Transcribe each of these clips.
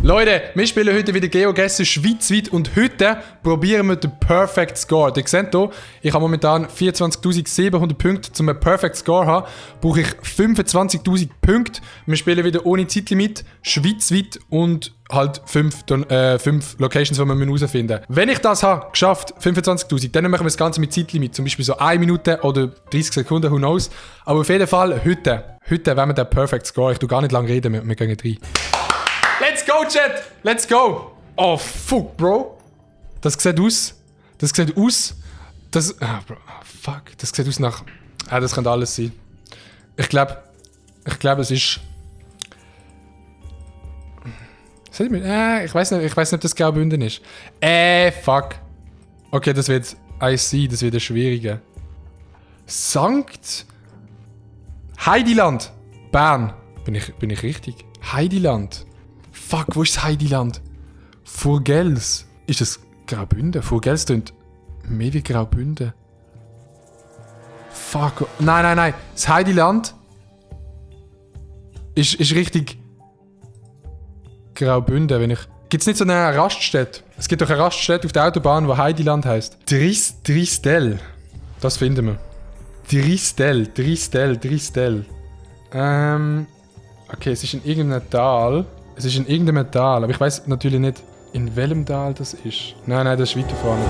Leute, wir spielen heute wieder GeoGuessr schweizweit und heute probieren wir den Perfect Score. Ihr seht hier, ich habe momentan 24.700 Punkte. Um einen Perfect Score zu haben, brauche ich 25.000 Punkte. Wir spielen wieder ohne Zeitlimit, schweizweit und halt 5 Locations, die wir herausfinden müssen. Wenn ich das habe, geschafft, 25.000, dann machen wir das Ganze mit Zeitlimit. Zum Beispiel so 1 Minute oder 30 Sekunden, who knows. Aber auf jeden Fall heute wollen wir den Perfect Score. Ich tue gar nicht lange reden, wir gehen rein. Let's go, Chat! Let's go! Oh, fuck, Bro. Das sieht aus. Das sieht aus. Das. Ah, Bro. Fuck. Das sieht aus nach. Ah, das könnte alles sein. Ich glaube, es ist. Ich weiß nicht, ob das Graubünden ist. Fuck. Okay, das wird. I see, das wird ein schwieriger. Sankt. Heidiland. Bern. Bin ich richtig? Heidiland. Fuck, wo ist das Heidiland? Furgels. Ist das Graubünden? Furgels klingt mehr wie Graubünden. Fuck. Nein. Das Heidiland ist richtig Graubünden. Gibt es nicht so eine Raststätte? Es gibt doch eine Raststätte auf der Autobahn, die Heidiland heisst. Tristel. Das finden wir. Tristel. Okay, es ist in irgendeinem Tal. Aber ich weiß natürlich nicht, in welchem Tal das ist. Nein, das ist weiter vorne.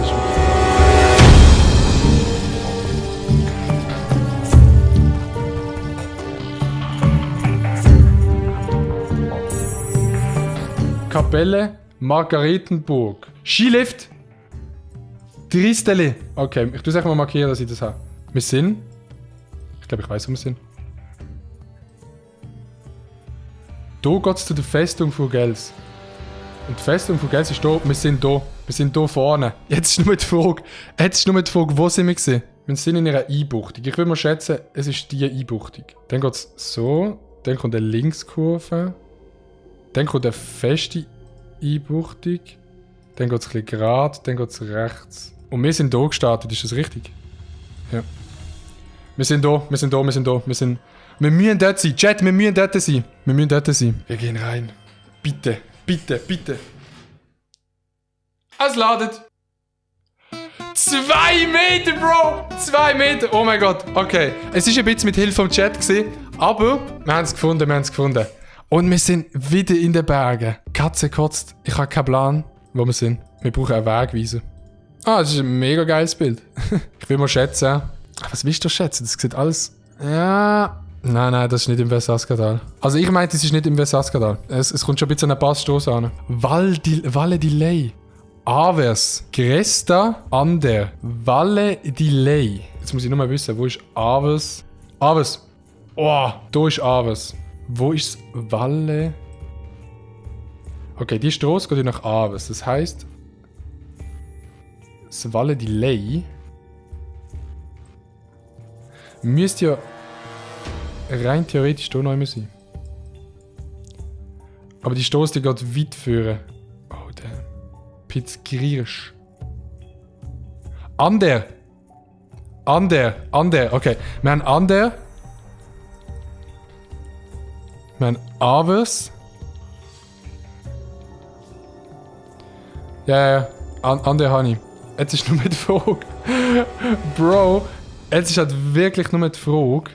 Kapelle Margaretenburg. Skilift. Tristele. Okay, ich tue es einfach mal markieren, dass ich das habe. Wir sind. Ich glaube, ich weiß, wo wir sind. Hier geht es zu der Festung Furgels. Und die Festung Furgels ist hier. Wir sind hier vorne. Jetzt ist nur die Frage, wo sind wir gewesen? Wir sind in einer Einbuchtung. Ich würde mal schätzen, es ist diese Einbuchtung. Dann geht es so. Dann kommt eine Linkskurve. Dann kommt eine feste Einbuchtung. Dann geht es ein bisschen gerade. Dann geht es rechts. Und wir sind hier gestartet. Ist das richtig? Ja. Wir sind hier. Wir müssen dort sein. Chat, wir müssen dort sein. Wir gehen rein. Bitte. Es ladet. 2 Meter, Bro! 2 Meter! Oh mein Gott. Okay. Es war ein bisschen mit Hilfe vom Chat gewesen, aber wir haben es gefunden. Und wir sind wieder in den Bergen. Katze kotzt. Ich habe keinen Plan, wo wir sind. Wir brauchen einen Wegweiser. Ah, das ist ein mega geiles Bild. Ich will mal schätzen. Was willst du schätzen? Das sieht alles... Ja... Nein, das ist nicht im Vesaskadal. Also ich meinte, es ist nicht im Vesaskadal. Es kommt schon ein bisschen an den Passstoß an. Valle di Lei. Avers. Cresta Ander. Valle di Lei. Jetzt muss ich nur mal wissen, wo ist Avers? Avers. Oh, da ist Avers. Wo ist Valle? Okay, die Straße geht nach Avers. Das heisst... Das Valle di Lei... müsste ja... rein theoretisch hier noch immer sein. Aber die Stoß, die geht weit führen. Oh, der Pitzgriesch. Ander. Okay. Wir haben Ander. Wir haben Avers. Ja. Ander habe ich. Jetzt ist nur die Frage. Bro, jetzt ist halt wirklich nur die Frage.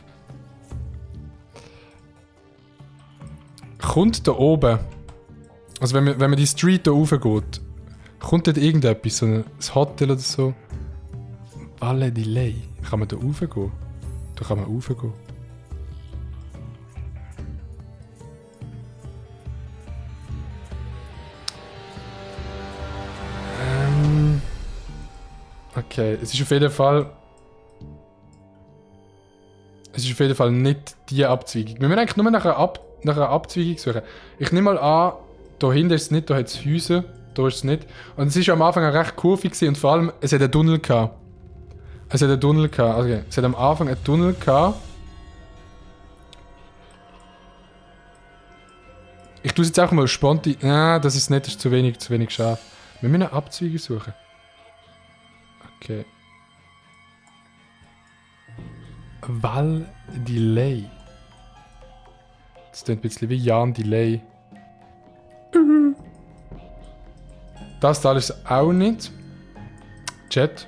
Kommt da oben, also wenn man die Street da raufgeht, kommt dort irgendetwas, so ein Hotel oder so? Valle di Lei. Kann man da raufgehen? Da kann man raufgehen. Okay, es ist auf jeden Fall nicht die Abzweigung. Wir müssen eigentlich nur nach einer Abzweigung suchen. Ich nehme mal an, da hinten ist es nicht, da hat es Häuser, da ist es nicht. Und es war am Anfang recht kurvig und vor allem, es hat einen Tunnel gehabt. Okay. Es hat am Anfang einen Tunnel gehabt. Ich tue es jetzt auch mal spontan. Das ist nicht, das ist zu wenig scharf. Wir müssen eine Abzweigung suchen. Okay. Val di Lei. Das klingt ein bisschen wie Jan Delay. Das da ist auch nicht. Jet.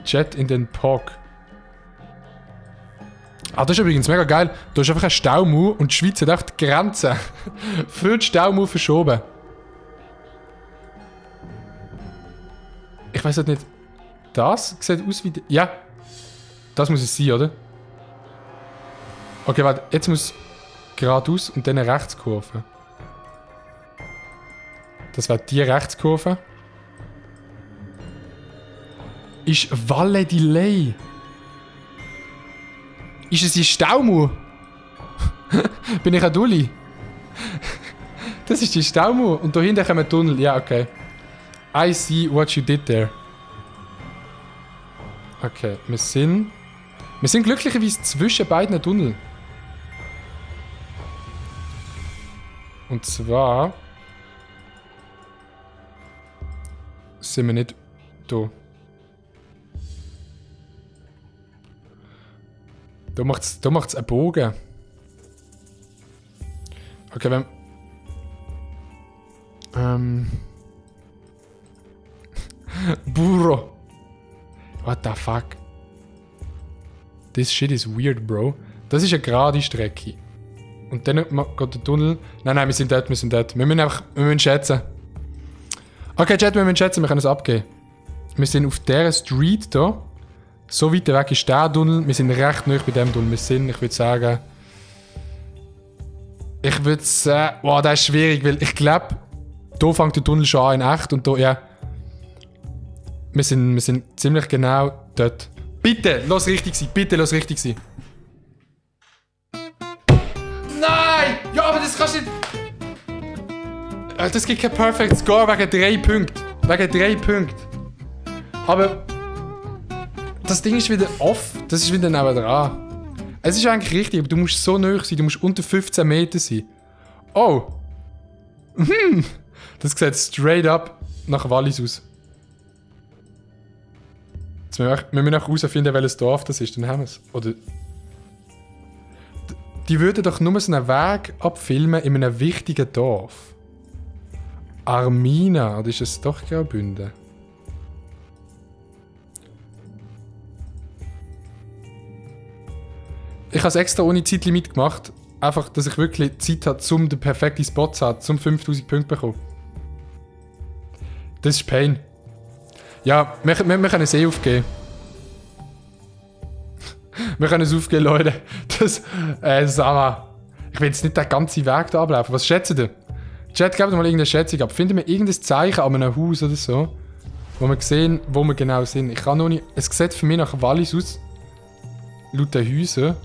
Jet in den Pog. Ah, das ist übrigens mega geil. Da ist einfach ein Staumauer und die Schweiz hat einfach die Grenze für die Staumauer verschoben. Ich weiß halt nicht. Das sieht aus wie... Ja. Das muss es sein, oder? Okay, warte. Jetzt muss geradeaus und dann eine Rechtskurve. Das wäre die Rechtskurve. Ist Valle Delay. Ist es die Staumauer? Bin ich ein Dulli? Das ist die Staumauer. Und da hinten kommt ein Tunnel. Ja, okay. I see what you did there. Okay, wir sind glücklicherweise zwischen beiden Tunneln. Und zwar sind wir nicht da. Da macht's einen Bogen. Okay, wenn... Burro. What the fuck? This shit is weird, bro. Das ist eine gerade Strecke. Und dann geht der Tunnel... Nein, wir sind dort. Wir müssen schätzen. Okay, Chat, wir müssen schätzen, wir können es abgeben. Wir sind auf dieser Street hier. So weit weg ist der Tunnel. Wir sind recht nah bei dem Tunnel. Ich würde sagen... Wow, das ist schwierig, weil ich glaube, hier fängt der Tunnel schon an in echt und hier, ja... Wir sind ziemlich genau dort. Bitte, lass richtig sein. Nein! Ja, aber das kannst du nicht... Das gibt kein Perfect Score wegen 3 Punkten. Aber... Das Ding ist wieder off. Das ist wieder neben dran. Es ist eigentlich richtig, aber du musst so nahe sein. Du musst unter 15 Meter sein. Oh! Das sieht straight up nach Wallis aus. Wir müssen auch herausfinden, welches Dorf das ist, dann haben wir es. Oder... Die würden doch nur so einen Weg abfilmen in einem wichtigen Dorf. Armina, oder ist es doch Graubünden? Ich habe es extra ohne Zeitlimit gemacht. Einfach, dass ich wirklich Zeit habe, um den perfekten Spot zu haben, um 5000 Punkte zu bekommen. Das ist Pain. Ja, wir können es aufgeben. Wir können es aufgeben, Leute. Sag mal. Ich will jetzt nicht den ganzen Weg da ablaufen. Was schätzt ihr? Chat, gebt mal irgendeine Schätzung ab. Finden wir irgendein Zeichen an einem Haus oder so, wo wir sehen, wo wir genau sind? Ich kann noch nicht... Es sieht für mich nach Wallis aus. Laut den Häusern.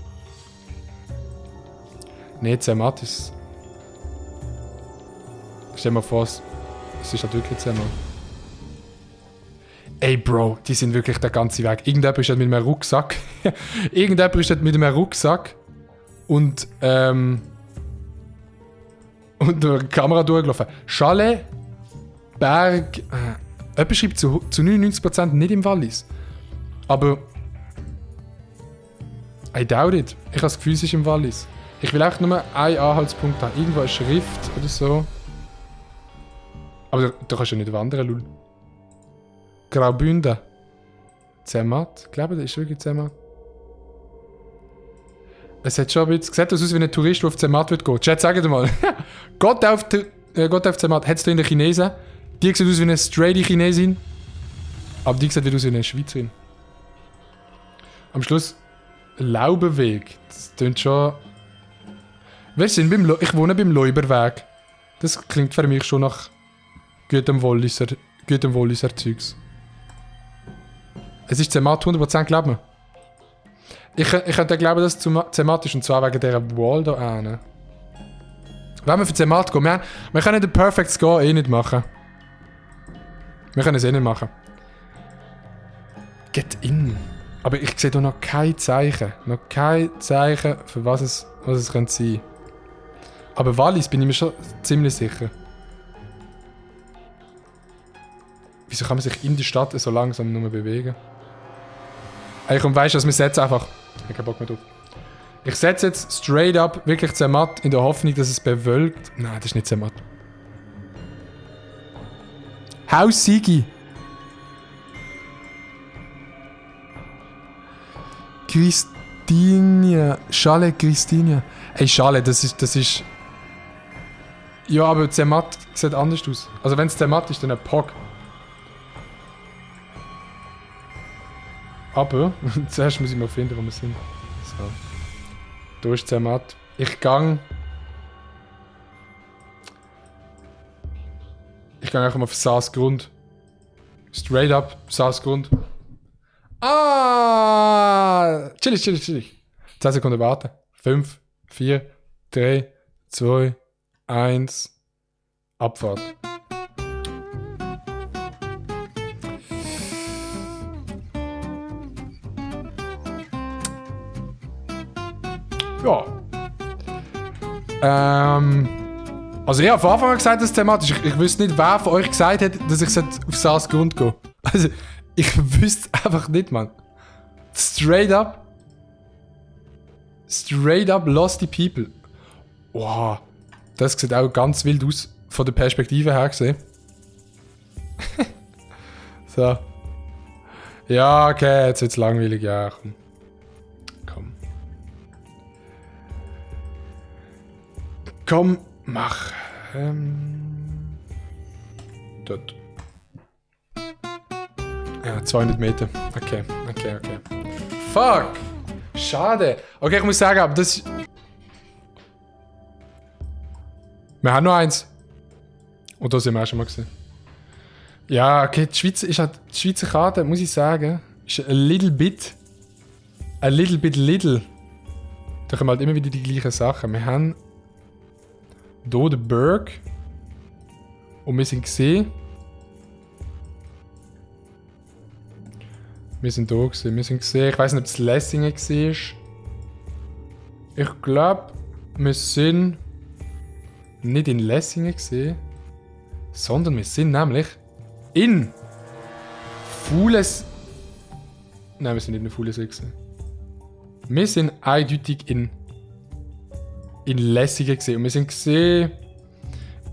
Nein, Zermatt ist... Stell dir mal vor, es ist halt wirklich Zermatt. Ey Bro, die sind wirklich der ganze Weg. Irgendjemand ist mit einem Rucksack. Und der Kamera durchgelaufen. Chalet, Berg. Jemand schreibt zu 99% nicht im Wallis. Aber. I doubt it. Ich habe das Gefühl, es ist im Wallis. Ich will auch nur einen Anhaltspunkt haben. Irgendwo eine Schrift oder so. Aber da kannst du ja nicht wandern, Lul. Graubünden. Zermatt. Ich glaube, das ist wirklich Zermatt. Es hat schon ein bisschen... Sieht das aus wie ein Tourist, der auf Zermatt wird gehen. Chat, sagt mal. Gott auf Zermatt. Hat es da in der Chinesen? Die sieht aus wie eine straight Chinesin. Aber die sieht wieder aus wie eine Schweizerin. Am Schluss... Laubenweg. Das klingt schon... Weißt du, ich wohne beim Leuberweg. Das klingt für mich schon nach gutem Walliser Zeugs. Es ist Zermatt 100%, glaub mir. Ich könnte glauben, dass es Zermatt ist, und zwar wegen dieser Wall da hinten. Wenn wir für Zermatt gehen, wir können den Perfect Score nicht machen. Wir können es nicht machen. Get in. Aber ich sehe hier noch kein Zeichen. Für was es könnte sein. Aber Wallis bin ich mir schon ziemlich sicher. Wieso kann man sich in der Stadt so langsam nur bewegen? Ey, komm, weißt du, wir setzen einfach... Ich hab keinen Bock mehr drauf. Ich setze jetzt straight up wirklich Zermatt in der Hoffnung, dass es bewölkt... Nein, das ist nicht Zermatt. Haus Sigi. Christinia. Schale Christinia. Ey, Schale, das ist... Ja, aber Zermatt sieht anders aus. Also wenn es Zermatt ist, dann ein Pog. Aber, zuerst muss ich mal finden, wo wir sind. So. Da ist Zermatt. Ich gang einfach mal auf Saasgrund. Straight up, Saasgrund. Ah! Chillig. 10 Sekunden warten. 5, 4, 3, 2, 1. Abfahrt. Ja. Also ich habe von Anfang an gesagt, das ist thematisch. Ich wüsste nicht, wer von euch gesagt hat, dass ich auf Saasgrund gehe. Also, ich wüsste einfach nicht, Mann. Straight up lost the people. Wow. Das sieht auch ganz wild aus, von der Perspektive her gesehen. So. Ja, okay, jetzt wird's langweilig, ja, komm. Komm, mach. Dort. Ja, 200 Meter. Okay. Fuck! Schade. Okay, ich muss sagen, aber das... Wir haben noch eins. Und da sind wir auch schon mal gesehen. Ja, okay, die Schweizer Karte, muss ich sagen, ist a little bit. Da kommen halt immer wieder die gleichen Sachen. Wir haben hier den Berg. Und wir sind gesehen. Wir sind hier gesehen. Ich weiß nicht, ob es Lessingen war. Ich glaube, wir sind nicht in Lessingen gesehen, sondern wir sind nämlich in Fuhles. Nein, wir sind nicht in Fuhlesee gesehen. Wir sind eindeutig in Lessingen gesehen. Und wir sind gesehen,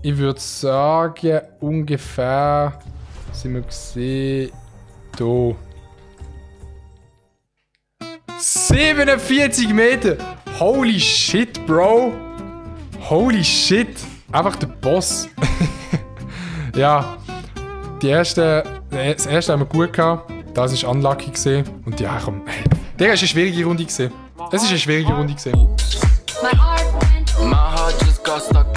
ich würde sagen, ungefähr sind wir gesehen hier. 47 Meter! Holy shit, Bro! Holy shit! Einfach der Boss. Ja, das erste haben wir gut gehabt. Das war unlucky gesehen. Und ja, komm. Der ist eine schwierige Runde gesehen. Es ist eine schwierige Runde gesehen. My heart just got stuck